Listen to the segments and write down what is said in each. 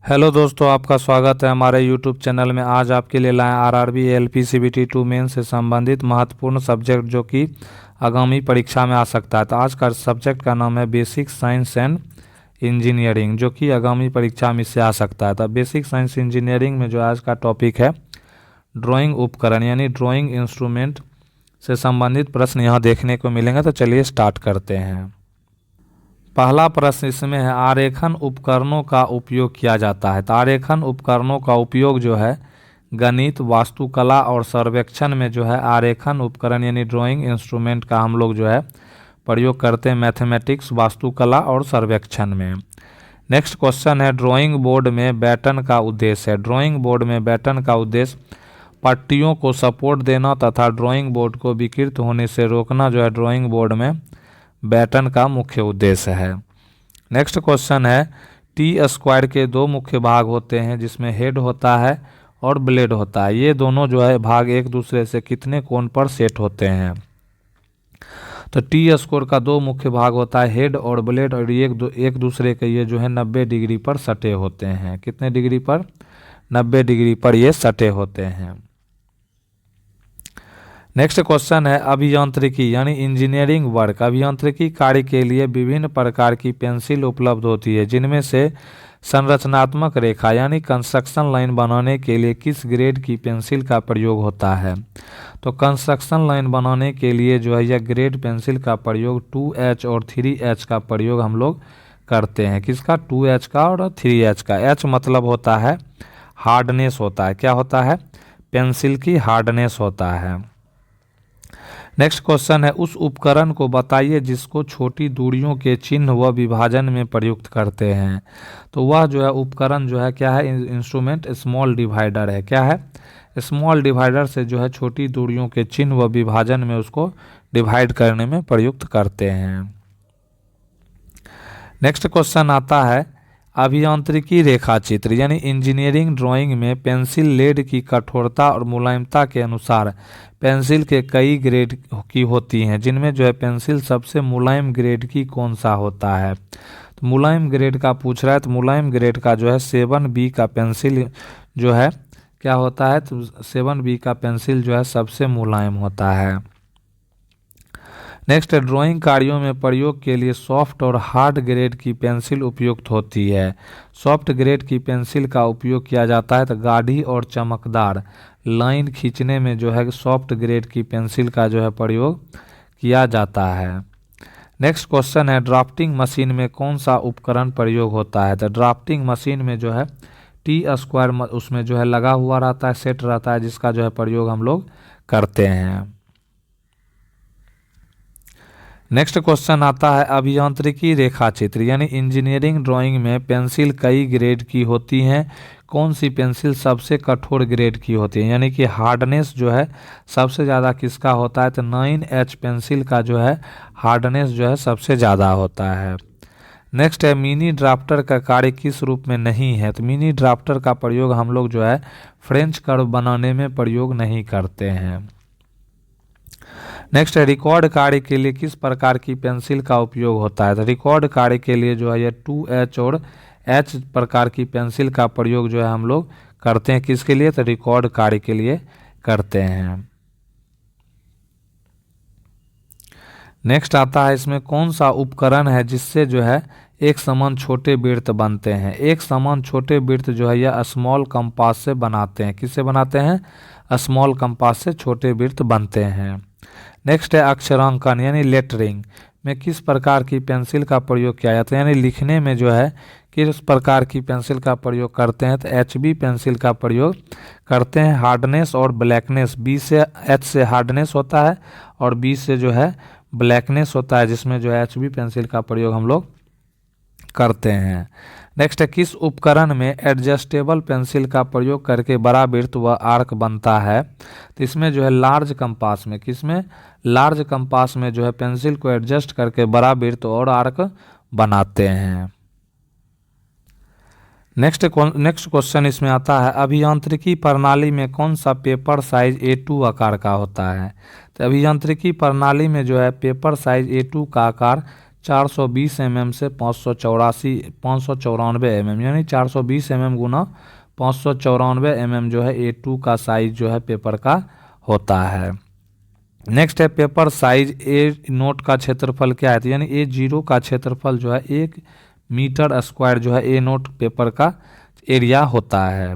Hello दोस्तों, आपका स्वागत है हमारे यूट्यूब चैनल में। आज आपके लिए लाए आरआरबी एलपी सीबीटी 2 मेन से संबंधित महत्वपूर्ण सब्जेक्ट जो कि आगामी परीक्षा में आ सकता है। तो आज का सब्जेक्ट का नाम है बेसिक साइंस एंड इंजीनियरिंग, जो कि आगामी परीक्षा में से आ सकता है। तो बेसिक साइंस इंजीनियरिंग में जो आज का टॉपिक है ड्राइंग उपकरण यानी ड्राइंग इंस्ट्रूमेंट से संबंधित प्रश्न यहाँ देखने को मिलेंगे। तो चलिए स्टार्ट करते हैं। पहला प्रश्न इसमें है, आरेखन उपकरणों का उपयोग किया जाता है। तो आरेखन उपकरणों का उपयोग जो है गणित, वास्तुकला और सर्वेक्षण में जो है आरेखन उपकरण यानी ड्राइंग इंस्ट्रूमेंट का हम लोग जो है प्रयोग करते हैं मैथमेटिक्स, वास्तुकला और सर्वेक्षण में। नेक्स्ट क्वेश्चन है, ड्राइंग बोर्ड में बैटन का उद्देश्य है। ड्राइंग बोर्ड में बैटन का उद्देश्य पट्टियों को सपोर्ट देना तथा ड्राइंग बोर्ड को विकृत होने से रोकना जो है ड्राइंग बोर्ड में बैटन का मुख्य उद्देश्य है। नेक्स्ट क्वेश्चन है, टी स्क्वायर के दो मुख्य भाग होते हैं जिसमें हेड होता है और ब्लेड होता है। ये दोनों जो है भाग एक दूसरे से कितने कोण पर सेट होते हैं? तो टी स्क्वायर का दो मुख्य भाग होता है हेड और ब्लेड, और एक दूसरे के ये जो है 90 डिग्री पर सटे होते हैं। कितने डिग्री पर? 90 डिग्री पर ये सटे होते हैं। नेक्स्ट क्वेश्चन है, अभियांत्रिकी यानी इंजीनियरिंग वर्क। अभियांत्रिकी कार्य के लिए विभिन्न प्रकार की पेंसिल उपलब्ध होती है, जिनमें से संरचनात्मक रेखा यानी कंस्ट्रक्शन लाइन बनाने के लिए किस ग्रेड की पेंसिल का प्रयोग होता है? तो कंस्ट्रक्शन लाइन बनाने के लिए जो है यह ग्रेड पेंसिल का प्रयोग 2H और 3H का प्रयोग हम लोग करते हैं। किसका? 2H का और 3H का। H मतलब होता है हार्डनेस होता है। क्या होता है? पेंसिल की हार्डनेस होता है। नेक्स्ट क्वेश्चन है, उस उपकरण को बताइए जिसको छोटी दूरियों के चिन्ह व विभाजन में प्रयुक्त करते हैं। तो वह जो है उपकरण जो है क्या है? इंस्ट्रूमेंट स्मॉल डिवाइडर है। क्या है? स्मॉल डिवाइडर से जो है छोटी दूरियों के चिन्ह व विभाजन में उसको डिवाइड करने में प्रयुक्त करते हैं। नेक्स्ट क्वेश्चन आता है, अभियांत्रिकी रेखाचित्र यानी इंजीनियरिंग ड्राइंग में पेंसिल लेड की कठोरता और मुलायमता के अनुसार पेंसिल के कई ग्रेड की होती हैं, जिनमें जो है पेंसिल सबसे मुलायम ग्रेड की कौन सा होता है? तो मुलायम ग्रेड का पूछ रहा है, तो मुलायम ग्रेड का जो है 7B का पेंसिल जो है क्या होता है? तो 7B का पेंसिल जो है सबसे मुलायम होता है। नेक्स्ट, ड्राइंग कार्यों में प्रयोग के लिए सॉफ्ट और हार्ड ग्रेड की पेंसिल उपयुक्त होती है। सॉफ्ट ग्रेड की पेंसिल का उपयोग किया जाता है तो गाढ़ी और चमकदार लाइन खींचने में जो है सॉफ्ट ग्रेड की पेंसिल का जो है प्रयोग किया जाता है। नेक्स्ट क्वेश्चन है, ड्राफ्टिंग मशीन में कौन सा उपकरण प्रयोग होता है? तो ड्राफ्टिंग मशीन में जो है टी स्क्वायर उसमें जो है लगा हुआ रहता है, सेट रहता है, जिसका जो है प्रयोग हम लोग करते हैं। नेक्स्ट क्वेश्चन आता है, अभियांत्रिकी रेखाचित्र यानी इंजीनियरिंग ड्राइंग में पेंसिल कई ग्रेड की होती हैं। कौन सी पेंसिल सबसे कठोर ग्रेड की होती है? यानी कि हार्डनेस जो है सबसे ज़्यादा किसका होता है? तो 9H पेंसिल का जो है हार्डनेस जो है सबसे ज़्यादा होता है। नेक्स्ट है, मिनी ड्राफ्टर का कार्य किस रूप में नहीं है? तो मिनी ड्राफ्टर का प्रयोग हम लोग जो है फ्रेंच कर्व बनाने में प्रयोग नहीं करते हैं। नेक्स्ट है, रिकॉर्ड कार्य के लिए किस प्रकार की पेंसिल का उपयोग होता है? तो रिकॉर्ड कार्य के लिए जो है ये 2H और H प्रकार की पेंसिल का प्रयोग जो है हम लोग करते हैं। किसके लिए? तो रिकॉर्ड कार्य के लिए करते हैं। नेक्स्ट आता है, इसमें कौन सा उपकरण है जिससे जो है एक समान छोटे वृत्त बनते हैं? एक समान छोटे वृत्त जो है यह स्मॉल कंपास से बनाते हैं। किससे बनाते हैं? स्मॉल कंपास से छोटे वृत्त बनते हैं। नेक्स्ट है, अक्षरांकन यानी लेटरिंग में किस प्रकार की पेंसिल का प्रयोग किया जाता है? यानी लिखने में जो है किस प्रकार की पेंसिल का प्रयोग करते हैं? तो HB पेंसिल का प्रयोग करते हैं। हार्डनेस और ब्लैकनेस, B से H से हार्डनेस होता है और B से जो है ब्लैकनेस होता है, जिसमें जो है HB पेंसिल का प्रयोग हम लोग करते हैं। नेक्स्ट है, किस उपकरण में एडजस्टेबल पेंसिल का प्रयोग करके बड़ा वृत्त व आर्क बनता है? तो इसमें जो है लार्ज कंपास में, किसमें? लार्ज कंपास में जो है पेंसिल को एडजस्ट करके बड़ा वृत्त और आर्क बनाते हैं। नेक्स्ट क्वेश्चन इसमें आता है, अभियांत्रिकी प्रणाली में कौन सा पेपर साइज A2 आकार का होता है? तो अभियांत्रिकी प्रणाली में जो है पेपर साइज A2 का आकार 420 mm से 594 mm, यानी 420 mm गुना 594 mm जो है A2 का साइज जो है पेपर का होता है। नेक्स्ट है पेपर साइज। ए नोट का क्षेत्रफल क्या है, तो यानी A0 का क्षेत्रफल जो है 1 मीटर स्क्वायर जो है ए नोट पेपर का एरिया होता है।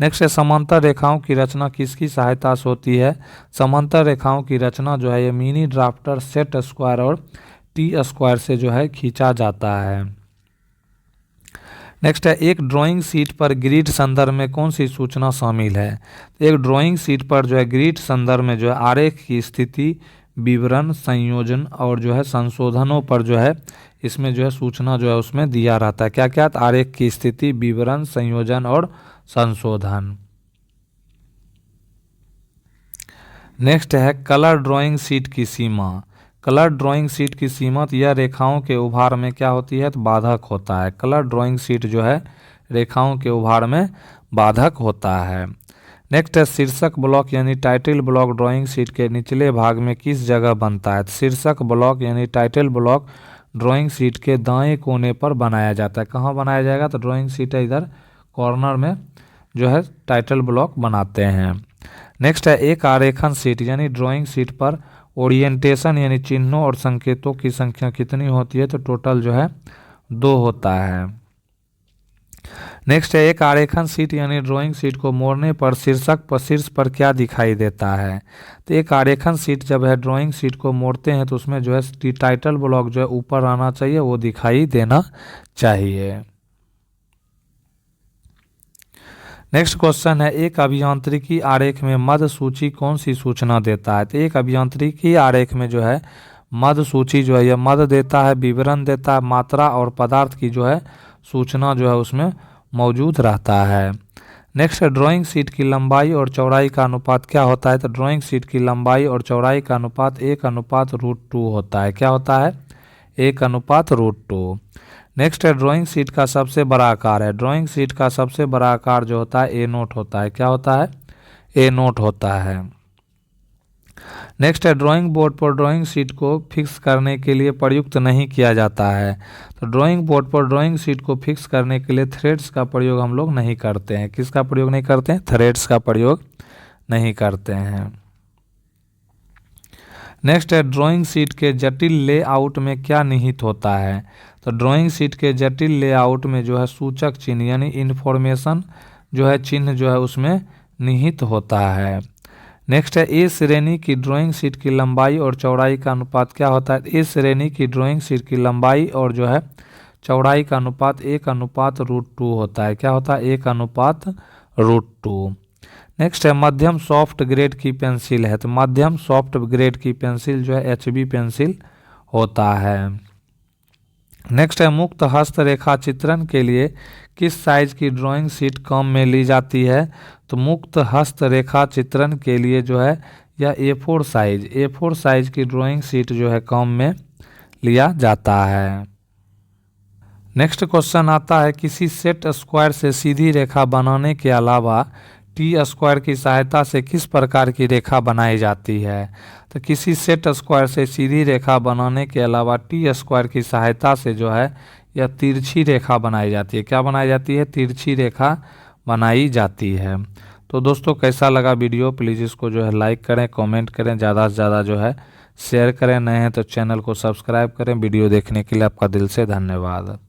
नेक्स्ट है समांतर रेखाओं की रचना किसकी सहायता से होती है। समांतर रेखाओं की रचना जो है ये मिनी ड्राफ्टर, सेट स्क्वायर और टी स्क्वायर से जो है खींचा जाता है। नेक्स्ट है एक ड्राइंग शीट पर ग्रिड संदर्भ में कौन सी सूचना शामिल है। एक ड्राइंग शीट पर जो है ग्रिड संदर्भ में जो है आरेख की स्थिति, विवरण, संयोजन और जो है संशोधनों पर जो है इसमें जो है सूचना जो है उसमें दिया रहता है। क्या क्या, आरेख की स्थिति, विवरण, संयोजन और संशोधन। नेक्स्ट है कलर ड्राइंग शीट की सीमा। कलर ड्राइंग शीट की सीमा, तो यह रेखाओं के उभार में क्या होती है, तो बाधक होता है। कलर ड्राइंग शीट जो है रेखाओं के उभार में बाधक होता है। नेक्स्ट है शीर्षक ब्लॉक यानी टाइटल ब्लॉक ड्राइंग शीट के निचले भाग में किस जगह बनता है। शीर्षक ब्लॉक यानी टाइटल ब्लॉक ड्राइंग शीट के दाएं कोने पर बनाया जाता है। कहाँ बनाया जाएगा, तो ड्राइंग शीट है इधर कॉर्नर में जो है टाइटल ब्लॉक बनाते हैं। नेक्स्ट है एक आरेखन शीट यानी ड्राइंग शीट पर ओरिएंटेशन यानी चिन्हों और संकेतों की संख्या कितनी होती है, तो टोटल जो है 2 होता है। नेक्स्ट है एक आरेखन शीट यानी ड्राइंग शीट को मोड़ने पर शीर्ष पर क्या दिखाई देता है। तो एक आरेखन शीट जब है ड्राइंग शीट को मोड़ते हैं तो उसमें जो है टाइटल ब्लॉक जो है ऊपर आना चाहिए, वो दिखाई देना चाहिए। नेक्स्ट क्वेश्चन है एक अभियांत्रिकी आरेख में मध्य सूची कौन सी सूचना देता है। तो एक अभियांत्रिकी आरेख में जो है मध्य सूची जो है यह मध्य देता है, विवरण देता है, मात्रा और पदार्थ की जो है सूचना जो है उसमें मौजूद रहता है। नेक्स्ट है ड्राइंग शीट की लंबाई और चौड़ाई का अनुपात क्या होता है। तो ड्राइंग शीट की लंबाई और चौड़ाई का अनुपात 1:√2 होता है। क्या होता है, 1:√2। नेक्स्ट है ड्राइंग शीट का सबसे बड़ा आकार है। ड्राइंग शीट का सबसे बड़ा आकार जो होता है ए नोट होता है। क्या होता है, ए नोट होता है। नेक्स्ट है ड्राइंग बोर्ड पर ड्राइंग शीट को फिक्स करने के लिए प्रयुक्त नहीं किया जाता है। तो ड्राइंग बोर्ड पर ड्राइंग शीट को फिक्स करने के लिए थ्रेड्स का प्रयोग हम लोग नहीं करते हैं। किसका प्रयोग नहीं करते हैं, थ्रेड्स का प्रयोग नहीं करते हैं। नेक्स्ट है ड्राइंग शीट के जटिल लेआउट में क्या निहित होता है। तो ड्राइंग शीट के जटिल लेआउट में जो है सूचक चिन्ह यानी इन्फॉर्मेशन जो है चिन्ह जो है उसमें निहित होता है। नेक्स्ट है ए श्रेणी की ड्राइंग शीट की लंबाई और चौड़ाई का अनुपात क्या होता है। ए श्रेणी की ड्राइंग शीट की लंबाई और जो है चौड़ाई का अनुपात 1:√2 होता है। क्या होता है, 1:√2। नेक्स्ट है मध्यम सॉफ्ट ग्रेड की पेंसिल है। तो मध्यम सॉफ्ट ग्रेड की पेंसिल जो है HB पेंसिल होता है। नेक्स्ट है मुक्त हस्त रेखा चित्रण के लिए किस साइज की ड्राइंग शीट काम में ली जाती है। तो मुक्त हस्त रेखा चित्रण के लिए जो है यह A4 साइज की ड्राइंग शीट जो है काम में लिया जाता है। नेक्स्ट क्वेश्चन आता है किसी सेट स्क्वायर से सीधी रेखा बनाने के अलावा टी स्क्वायर की सहायता से किस प्रकार की रेखा बनाई जाती है। तो किसी सेट स्क्वायर से सीधी रेखा बनाने के अलावा टी स्क्वायर की सहायता से जो है यह तिरछी रेखा बनाई जाती है। क्या बनाई जाती है, तिरछी रेखा बनाई जाती है। तो दोस्तों कैसा लगा वीडियो, प्लीज़ इसको जो है लाइक करें, कमेंट करें, ज़्यादा से ज़्यादा जो है शेयर करें। नए हैं तो चैनल को सब्सक्राइब करें। वीडियो देखने के लिए आपका दिल से धन्यवाद।